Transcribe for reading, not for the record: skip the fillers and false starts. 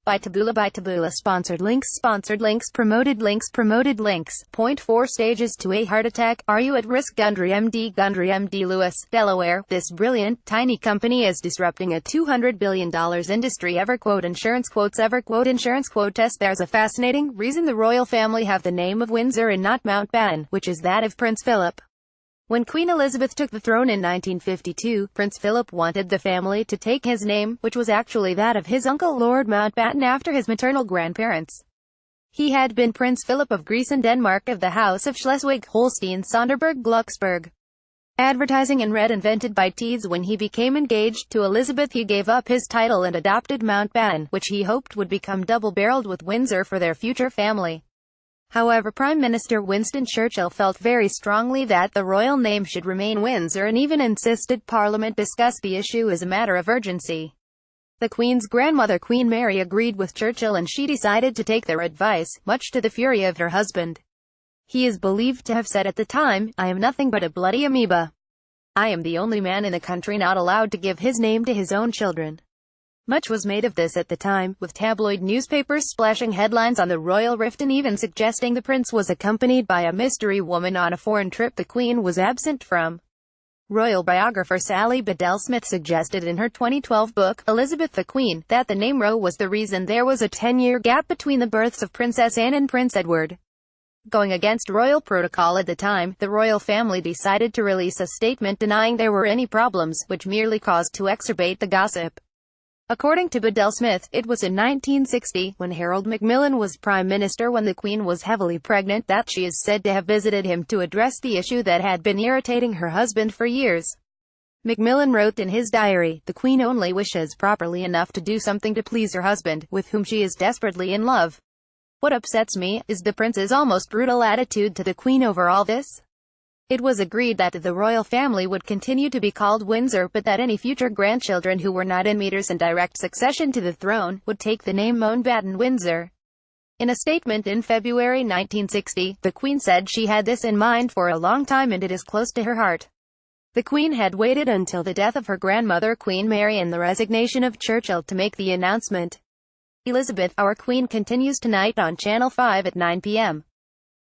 By Taboola sponsored links promoted links. Point 4 stages to a heart attack. Are you at risk? Gundry MD Lewis, Delaware. This brilliant, tiny company is disrupting a $200 billion industry. EverQuote insurance quotes. EverQuote insurance quote test. There's a fascinating reason the royal family have the name of Windsor and not Mountbatten, which is that of Prince Philip. When Queen Elizabeth took the throne in 1952, Prince Philip wanted the family to take his name, which was actually that of his uncle Lord Mountbatten after his maternal grandparents. He had been Prince Philip of Greece and Denmark of the House of Schleswig-Holstein-Sonderburg-Glucksburg. Advertising and red invented by Teeds. When he became engaged to Elizabeth, he gave up his title and adopted Mountbatten, which he hoped would become double-barreled with Windsor for their future family. However, Prime Minister Winston Churchill felt very strongly that the royal name should remain Windsor and even insisted Parliament discuss the issue as a matter of urgency. The Queen's grandmother Queen Mary agreed with Churchill and she decided to take their advice, much to the fury of her husband. He is believed to have said at the time, "I am nothing but a bloody amoeba. I am the only man in the country not allowed to give his name to his own children." Much was made of this at the time, with tabloid newspapers splashing headlines on the royal rift and even suggesting the prince was accompanied by a mystery woman on a foreign trip the Queen was absent from. Royal biographer Sally Bedell-Smith suggested in her 2012 book, Elizabeth the Queen, that the name Roe was the reason there was a 10-year gap between the births of Princess Anne and Prince Edward. Going against royal protocol at the time, the royal family decided to release a statement denying there were any problems, which merely caused to exacerbate the gossip. According to Bedell-Smith, it was in 1960, when Harold Macmillan was Prime Minister when the Queen was heavily pregnant, that she is said to have visited him to address the issue that had been irritating her husband for years. Macmillan wrote in his diary, "The Queen only wishes properly enough to do something to please her husband, with whom she is desperately in love. What upsets me, is the prince's almost brutal attitude to the Queen over all this." It was agreed that the royal family would continue to be called Windsor, but that any future grandchildren who were not in meters in direct succession to the throne, would take the name Mountbatten-Windsor. In a statement in February 1960, the Queen said she had this in mind for a long time and it is close to her heart. The Queen had waited until the death of her grandmother Queen Mary and the resignation of Churchill to make the announcement. Elizabeth, Our Queen continues tonight on Channel 5 at 9 p.m.